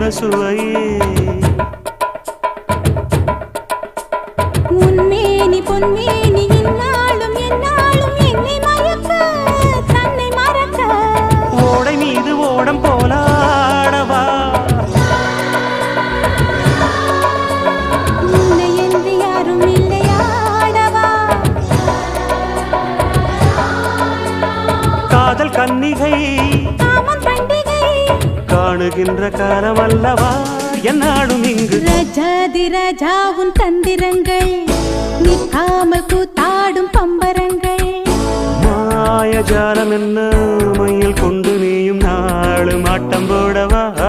என்ன சுவையே உன்மேனி பொன்மேனி இந்நாளும் எந்நாளும் என்னை மயக்க தன்னை மறக்க ஓடை மீது ஓடம் போலாடவா உன்னை என்று யாரும் இல்லையாடவா காதல் கன்னிகை காமம் பண்டிகை காணுகின்ற காலம் அல்லவா என்னாடும் இங்கு ரஜாதி ராஜாவும் தந்திரங்கள் நிற்காமல் கூத்தாடும் பம்பரங்கள் மாயஜாலம் என்ன மையில் கொண்டு நீயும் நாளும் ஆட்டம் போடவா